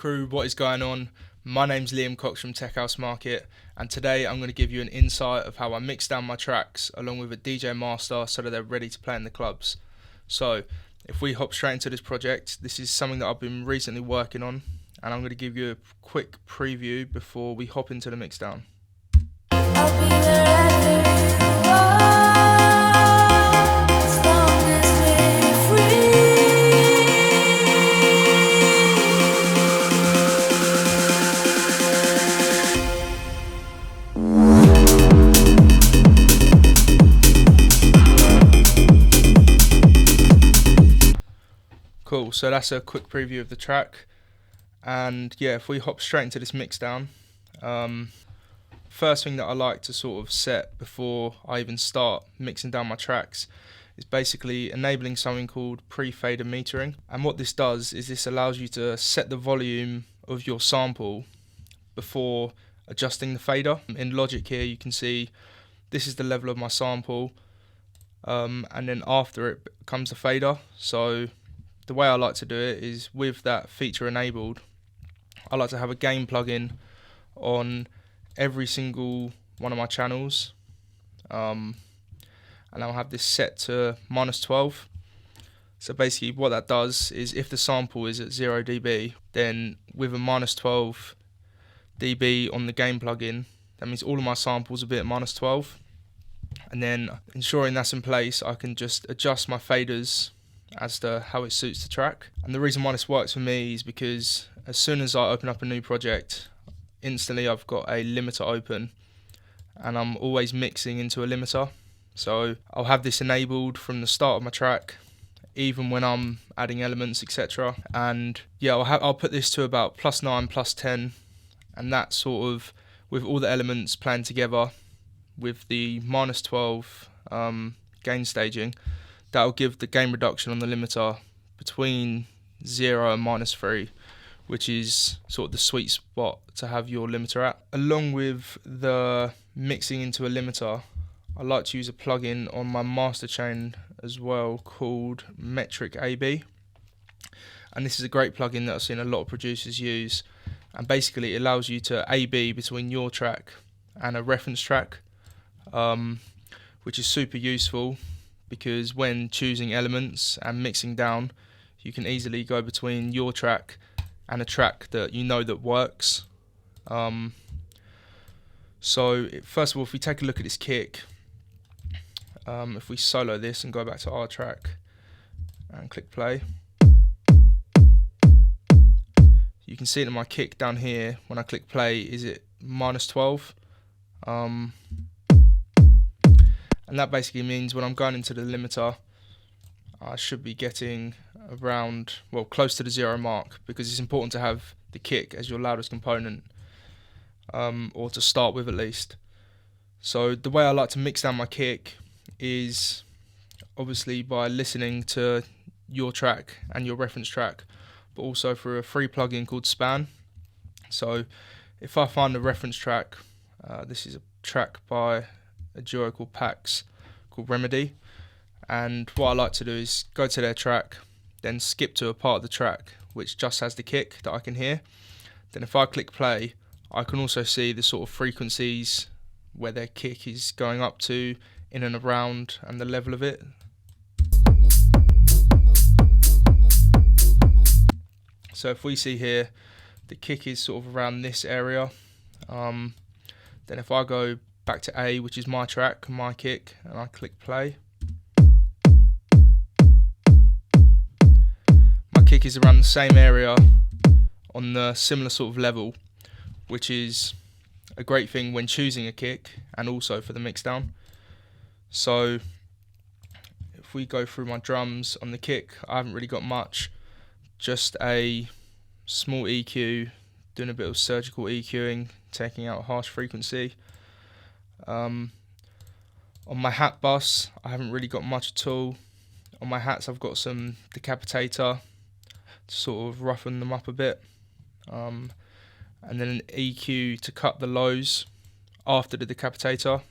crew, what is going on? My name's Liam Cox from Tech House Market, and today I'm going to give you an insight of how I mix down my tracks along with a DJ master so that they're ready to play in the clubs. So if we hop straight into this project, this is something that I've been recently working on, and I'm going to give you a quick preview before we hop into the mix down. I'll be wherever you are, as long as we're free. Cool, so that's a quick preview of the track, and yeah, if we hop straight into this mix down, first thing that I like to sort of set before I even start mixing down my tracks is basically enabling something called pre-fader metering. And what this does is this allows you to set the volume of your sample before adjusting the fader. In Logic here you can see this is the level of my sample, and then after it comes the fader. So the way I like to do it is with that feature enabled, I like to have a gain plugin on every single one of my channels, and I'll have this set to -12. So basically what that does is if the sample is at 0 dB, then with a -12 dB on the gain plugin, that means all of my samples will be at -12. And then ensuring that's in place, I can just adjust my faders as to how it suits the track. And the reason why this works for me is because as soon as I open up a new project, instantly I've got a limiter open and I'm always mixing into a limiter. So I'll have this enabled from the start of my track, even when I'm adding elements, etc. And yeah, I'll put this to about +9, +10, and that sort of, with all the elements playing together with the -12 gain staging, that'll give the gain reduction on the limiter between 0 and -3, which is sort of the sweet spot to have your limiter at. Along with the mixing into a limiter, I like to use a plugin on my master chain as well called Metric AB. And this is a great plugin that I've seen a lot of producers use. And basically it allows you to AB between your track and a reference track, which is super useful because when choosing elements and mixing down, you can easily go between your track and a track that you know that works. So first of all, if we take a look at this kick, if we solo this and go back to our track and click play, you can see that my kick down here when I click play is at -12. And that basically means when I'm going into the limiter, I should be getting around, well, close to the 0 mark, because it's important to have the kick as your loudest component, or to start with at least. So the way I like to mix down my kick is obviously by listening to your track and your reference track, but also through a free plugin called Span. So if I find a reference track, this is a track by a duo called Pax called Remedy, and what I like to do is go to their track, then skip to a part of the track which just has the kick that I can hear. Then if I click play, I can also see the sort of frequencies where their kick is going up to, in and around, and the level of it. So if we see here, the kick is sort of around this area. Then if I go back to A, which is my track, my kick, and I click play, my kick is around the same area on the similar sort of level, which is a great thing when choosing a kick and also for the mix down. So if we go through my drums on the kick, I haven't really got much, just a small EQ, doing a bit of surgical EQing, taking out harsh frequency. On my hat bus, I haven't really got much at all. On my hats, I've got some decapitator to sort of roughen them up a bit, and then an EQ to cut the lows after the decapitator,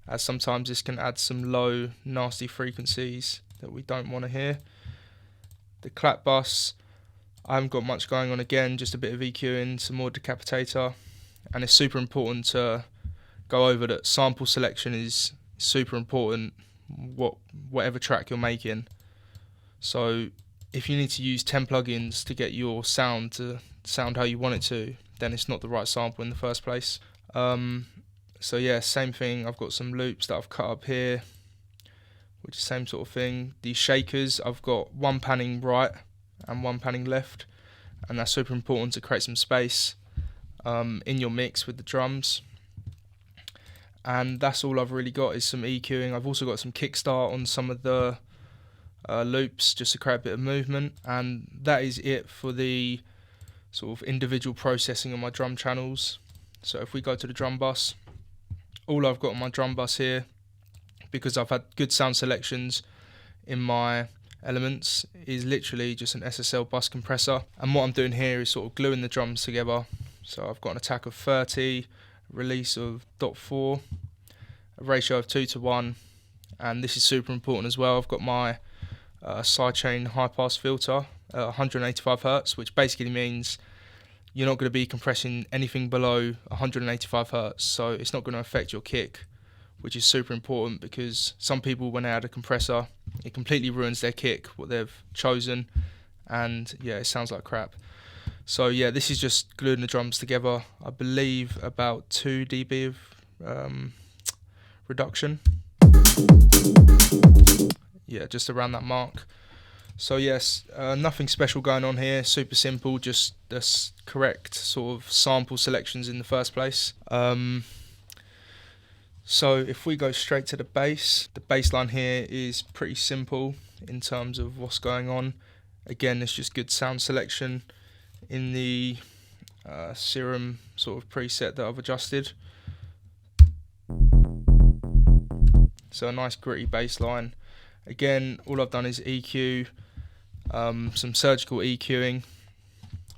as sometimes this can add some low, nasty frequencies that we don't want to hear. The clap bus, I haven't got much going on again, just a bit of EQing, some more decapitator, and it's super important to go over that sample selection is super important, whatever track you're making. So if you need to use 10 plugins to get your sound to sound how you want it to, then it's not the right sample in the first place. So yeah, same thing, I've got some loops that I've cut up here, which is the same sort of thing. These shakers, I've got one panning right and one panning left, and that's super important to create some space in your mix with the drums. And that's all I've really got is some EQing. I've also got some kickstart on some of the loops just to create a bit of movement, and that is it for the sort of individual processing on my drum channels. So if we go to the drum bus, all I've got on my drum bus here, because I've had good sound selections in my elements, is literally just an SSL bus compressor, and what I'm doing here is sort of gluing the drums together. So I've got an attack of 30, release of .4, a ratio of 2:1, and this is super important as well. I've got my sidechain high pass filter at 185 Hz, which basically means you're not going to be compressing anything below 185 Hz, so it's not going to affect your kick, which is super important because some people, when they add a compressor, it completely ruins their kick, what they've chosen, and yeah, it sounds like crap. So yeah, this is just gluing the drums together. I believe about 2 dB of reduction. Yeah, just around that mark. So yes, nothing special going on here, super simple, just the correct sort of sample selections in the first place. So if we go straight to the bass line here is pretty simple in terms of what's going on. Again, it's just good sound selection in the Serum sort of preset that I've adjusted. So a nice gritty bass line. Again, all I've done is EQ, some surgical EQing,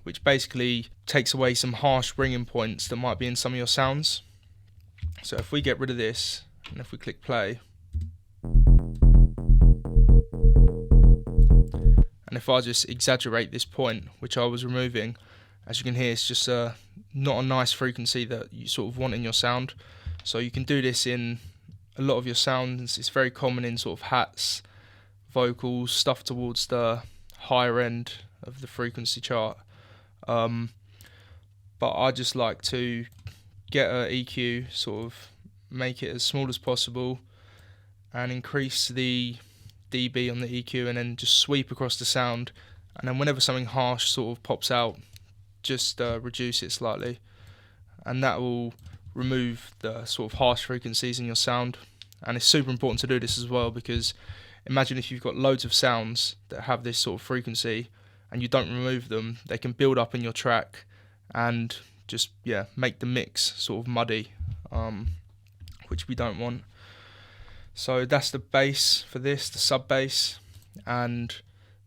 which basically takes away some harsh ringing points that might be in some of your sounds. So if we get rid of this, and if we click play, and if I just exaggerate this point, which I was removing, as you can hear, it's just not a nice frequency that you sort of want in your sound. So you can do this in a lot of your sounds. It's very common in sort of hats, vocals, stuff towards the higher end of the frequency chart. But I just like to get a EQ, sort of make it as small as possible and increase the dB on the EQ, and then just sweep across the sound, and then whenever something harsh sort of pops out, just reduce it slightly, and that will remove the sort of harsh frequencies in your sound. And it's super important to do this as well, because imagine if you've got loads of sounds that have this sort of frequency and you don't remove them, they can build up in your track and just make the mix sort of muddy, which we don't want. So that's the bass for this, the sub bass, and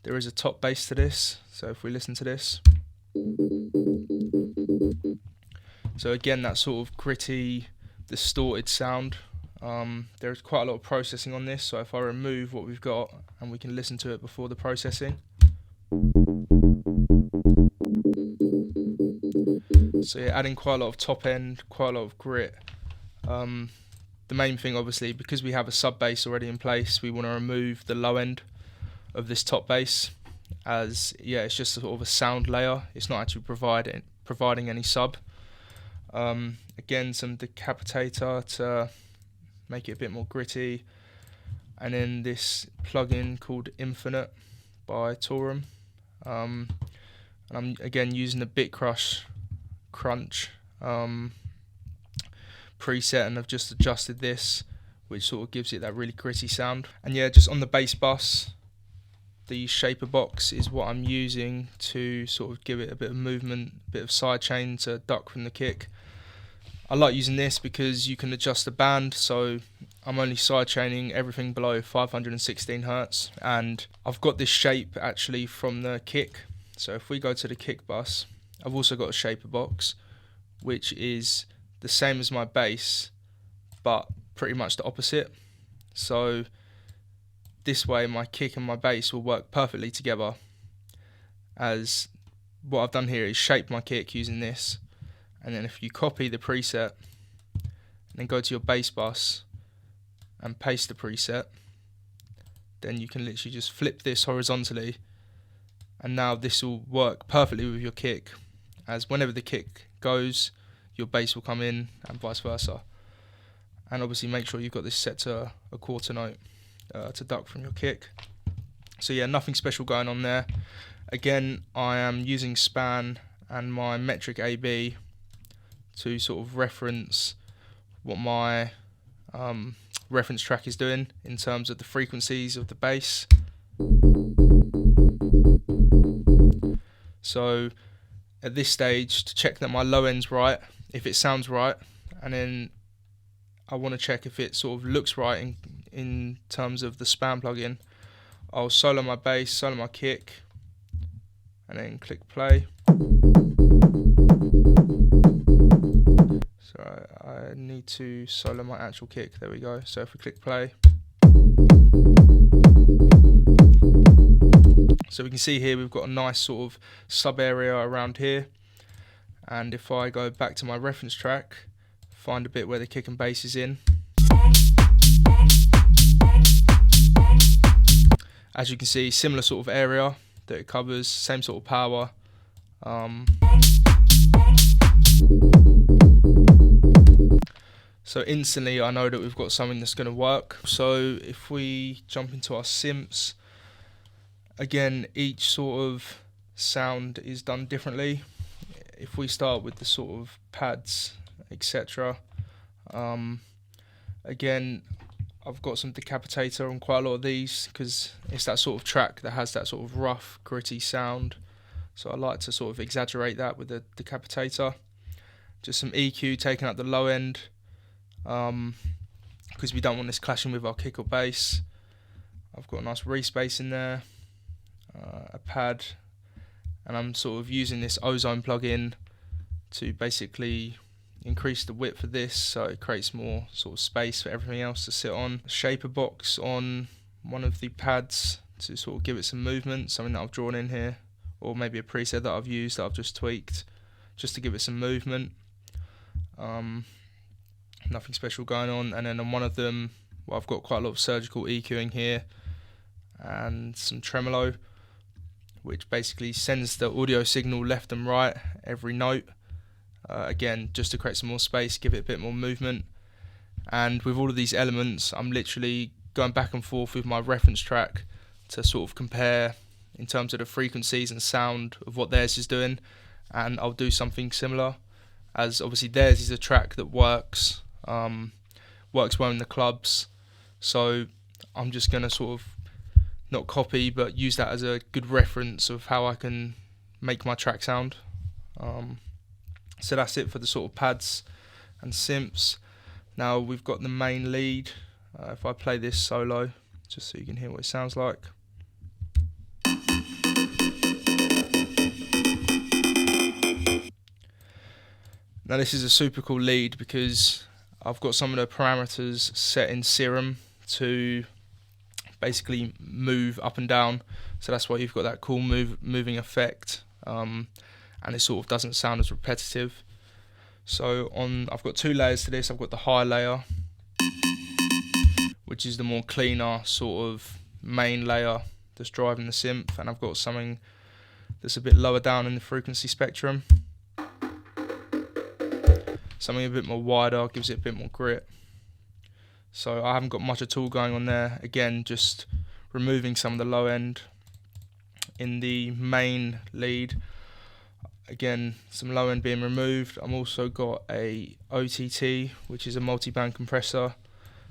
there is a top bass to this. So if we listen to this, so again, that sort of gritty, distorted sound. There's quite a lot of processing on this, so if I remove what we've got and we can listen to it before the processing. So yeah, adding quite a lot of top end, quite a lot of grit. The main thing, obviously, because we have a sub bass already in place, we want to remove the low end of this top bass, as it's just a sort of a sound layer. It's not actually providing any sub. Again, some decapitator to make it a bit more gritty, and then this plugin called Infinite by Torum. And I'm again using the Bit Crunch preset, and I've just adjusted this, which sort of gives it that really gritty sound. And yeah, just on the bass bus, the shaper box is what I'm using to sort of give it a bit of movement, a bit of sidechain to duck from the kick. I like using this because you can adjust the band, so I'm only sidechaining everything below 516 Hz, and I've got this shape actually from the kick. So if we go to the kick bus, I've also got a shaper box, which is the same as my bass, but pretty much the opposite. So this way my kick and my bass will work perfectly together, as what I've done here is shape my kick using this, and then if you copy the preset and then go to your bass bus and paste the preset, then you can literally just flip this horizontally, and now this will work perfectly with your kick, as whenever the kick goes, your bass will come in and vice versa. And obviously make sure you've got this set to a quarter note to duck from your kick. So yeah, nothing special going on there. Again, I am using span and my metric AB to sort of reference what my reference track is doing in terms of the frequencies of the bass. So at this stage, to check that my low end's right, if it sounds right, and then I want to check if it sort of looks right in terms of the span plugin, I'll solo my bass, solo my kick, and then click play. So I need to solo my actual kick, there we go. So if we click play, so we can see here we've got a nice sort of sub area around here. And if I go back to my reference track, find a bit where the kick and bass is in, as you can see, similar sort of area that it covers, same sort of power. So instantly I know that we've got something that's going to work. So if we jump into our synths, again, each sort of sound is done differently. If we start with the sort of pads, etc. Again, I've got some decapitator on quite a lot of these because it's that sort of track that has that sort of rough, gritty sound. So I like to sort of exaggerate that with the decapitator. Just some EQ taking out the low end, because we don't want this clashing with our kick or bass. I've got a nice respace in there, a pad, and I'm sort of using this ozone plugin to basically increase the width of this so it creates more sort of space for everything else to sit on. A shaper box on one of the pads to sort of give it some movement, something that I've drawn in here, or maybe a preset that I've used that I've just tweaked just to give it some movement. Nothing special going on. And then on one of them, well, I've got quite a lot of surgical EQing here and some tremolo, which basically sends the audio signal left and right every note. Again, just to create some more space, give it a bit more movement. And with all of these elements, I'm literally going back and forth with my reference track to sort of compare in terms of the frequencies and sound of what theirs is doing, and I'll do something similar, as obviously theirs is a track that works well in the clubs. So I'm just going to sort of not copy but use that as a good reference of how I can make my track sound. So that's it for the sort of pads and synths. Now we've got the main lead. If I play this solo, just so you can hear what it sounds like. Now this is a super cool lead because I've got some of the parameters set in Serum to basically move up and down. So that's why you've got that cool moving effect. And it sort of doesn't sound as repetitive. So I've got two layers to this. I've got the high layer, which is the more cleaner sort of main layer that's driving the synth, and I've got something that's a bit lower down in the frequency spectrum. Something a bit more wider, gives it a bit more grit. So I haven't got much at all going on there. Again, just removing some of the low end in the main lead. Again, some low end being removed. I've also got a OTT, which is a multi-band compressor.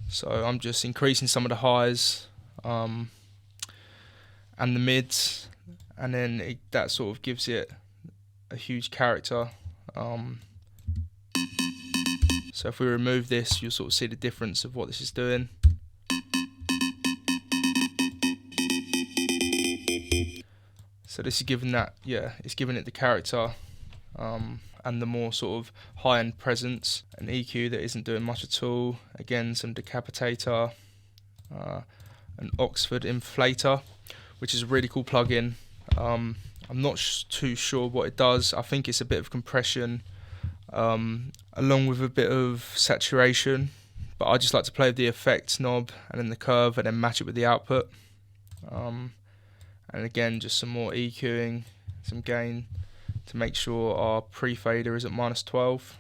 So I'm just increasing some of the highs and the mids, and then that sort of gives it a huge character. So if we remove this, you'll sort of see the difference of what this is doing. So this is giving that, it's giving it the character and the more sort of high-end presence. An EQ that isn't doing much at all. Again, some decapitator, an Oxford inflator, which is a really cool plugin. I'm not too sure what it does. I think it's a bit of compression, along with a bit of saturation, but I just like to play with the effects knob and then the curve and then match it with the output. And again, just some more EQing, some gain to make sure our pre-fader is at -12.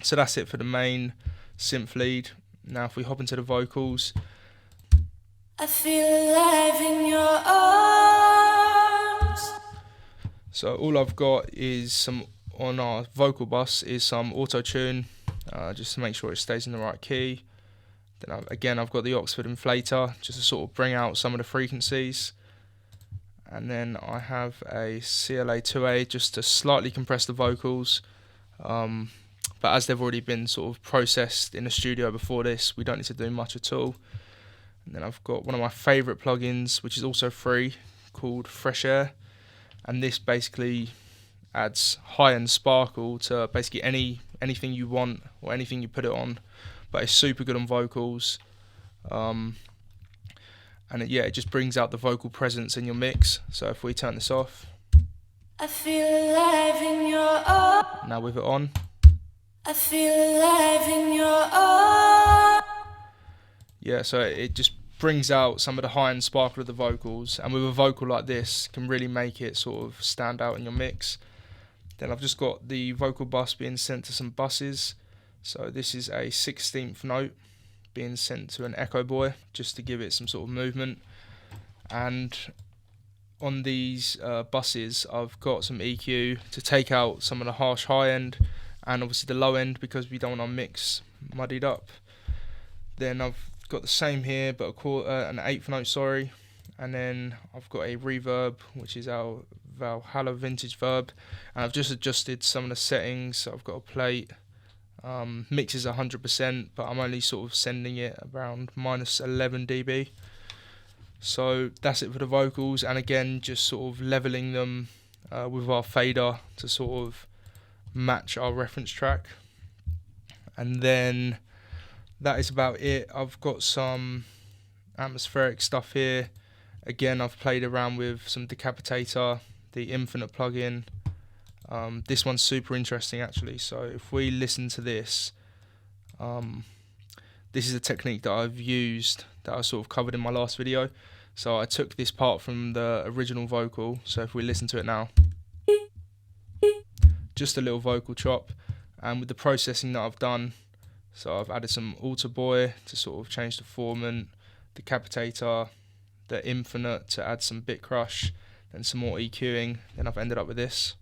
So that's it for the main synth lead. Now if we hop into the vocals, I feel alive in your arms. so all I've got is some, on our vocal bus, is some auto-tune, just to make sure it stays in the right key. Then I've got the Oxford inflator, just to sort of bring out some of the frequencies. And then I have a CLA 2A just to slightly compress the vocals. But as they've already been sort of processed in the studio before this, we don't need to do much at all. And then I've got one of my favourite plugins, which is also free, called Fresh Air. And this basically adds high-end sparkle to basically anything you want or anything you put it on. But it's super good on vocals. And it just brings out the vocal presence in your mix. So if we turn this off, I feel alive in your arms. now with it on, I feel alive in your arms. yeah, so it just brings out some of the high-end sparkle of the vocals, and with a vocal like this, can really make it sort of stand out in your mix. Then I've just got the vocal bus being sent to some buses. So this is a 16th note being sent to an Echo Boy, just to give it some sort of movement. And on these buses, I've got some EQ to take out some of the harsh high end, and obviously the low end, because we don't want our mix muddied up. Then I've got the same here, but an 8th note, sorry. And then I've got a reverb, which is our Valhalla vintage verb, and I've just adjusted some of the settings. So I've got a plate, mix is 100%, but I'm only sort of sending it around -11 dB. So that's it for the vocals, and again, just sort of leveling them with our fader to sort of match our reference track. And then that is about it. I've got some atmospheric stuff here. Again, I've played around with some Decapitator, the Infinite plugin. This one's super interesting actually. So if we listen to this, this is a technique that I've used, that I sort of covered in my last video. So I took this part from the original vocal. So if we listen to it now, just a little vocal chop, and with the processing that I've done, so I've added some Alter Boy to sort of change the formant, Decapitator, the Infinite to add some bit crush, then some more EQing, then I've ended up with this.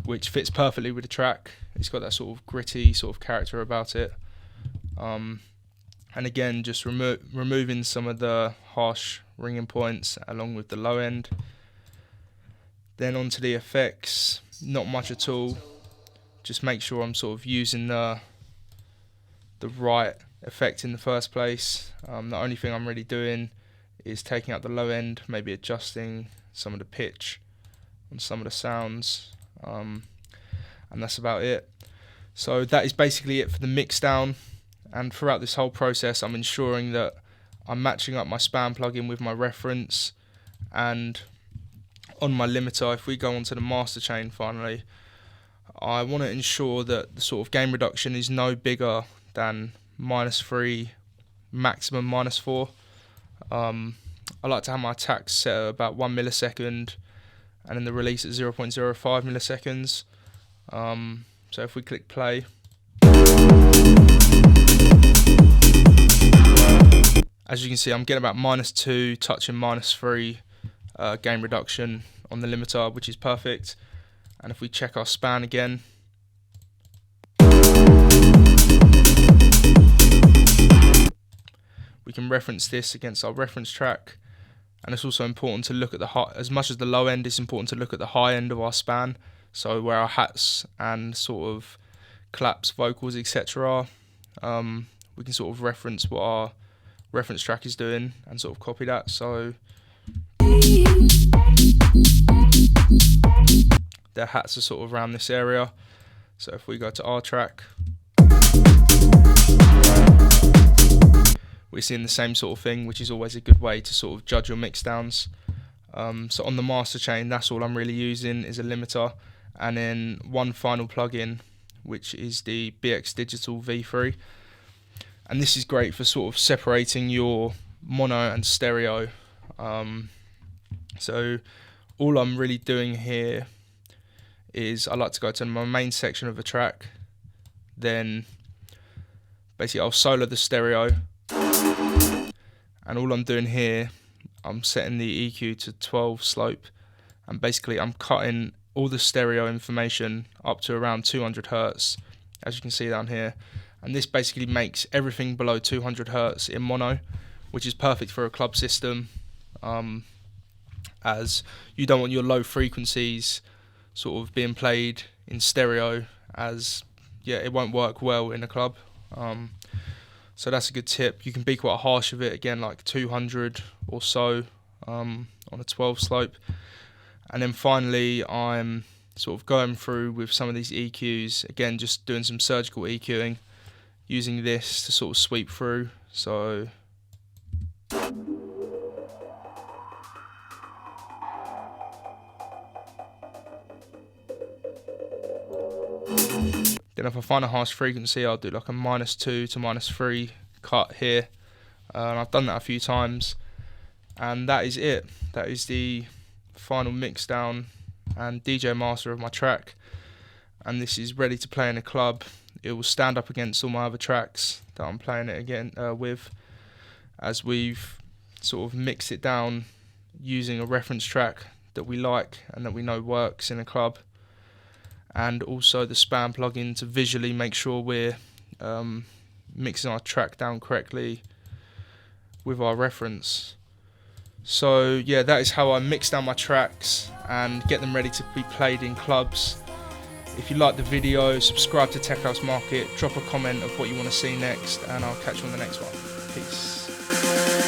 Which fits perfectly with the track. It's got that sort of gritty sort of character about it. And again, just removing some of the harsh ringing points along with the low end. Then onto the effects, not much at all. Just make sure I'm sort of using the right effect in the first place. The only thing I'm really doing is taking out the low end, maybe adjusting some of the pitch on some of the sounds, and that's about it. So that is basically it for the mix down, and throughout this whole process I'm ensuring that I'm matching up my span plugin with my reference. And on my limiter, if we go onto the master chain finally, I want to ensure that the sort of gain reduction is no bigger than -3, maximum -4. I like to have my attacks set at about 1 millisecond, and then the release at 0.05 milliseconds. So if we click play, as you can see, I'm getting about -2, touching -3 gain reduction on the limiter, which is perfect. And if we check our span again, we can reference this against our reference track. And it's also important to look at the high, as much as the low end, it's important to look at the high end of our span. So where our hats and sort of claps, vocals, etc. We can sort of reference what our reference track is doing and sort of copy that. So their hats are sort of around this area. So if we go to our track, we're seeing the same sort of thing, which is always a good way to sort of judge your mix downs. So on the master chain, that's all I'm really using is a limiter, and then one final plugin, which is the BX Digital V3. And this is great for sort of separating your mono and stereo. So all I'm really doing here is I like to go to my main section of a track, then basically I'll solo the stereo, and all I'm doing here, I'm setting the EQ to 12 slope, and basically I'm cutting all the stereo information up to around 200 Hertz, as you can see down here. And this basically makes everything below 200 Hertz in mono, which is perfect for a club system, as you don't want your low frequencies sort of being played in stereo, as it won't work well in a club. So that's a good tip. You can be quite harsh with it, again like 200 or so on a 12 slope. And then finally I'm sort of going through with some of these EQs, again just doing some surgical EQing, using this to sort of sweep through. So then if I find a harsh frequency, I'll do like a -2 to -3 cut here, and I've done that a few times, and that is it. That is the final mix down and DJ master of my track, and this is ready to play in a club. It will stand up against all my other tracks that I'm playing it again with, as we've sort of mixed it down using a reference track that we like and that we know works in a club, and also the span plugin to visually make sure we're mixing our track down correctly with our reference. So yeah, that is how I mix down my tracks and get them ready to be played in clubs. If you like the video, subscribe to Tech House Market, drop a comment of what you want to see next, and I'll catch you on the next one. Peace.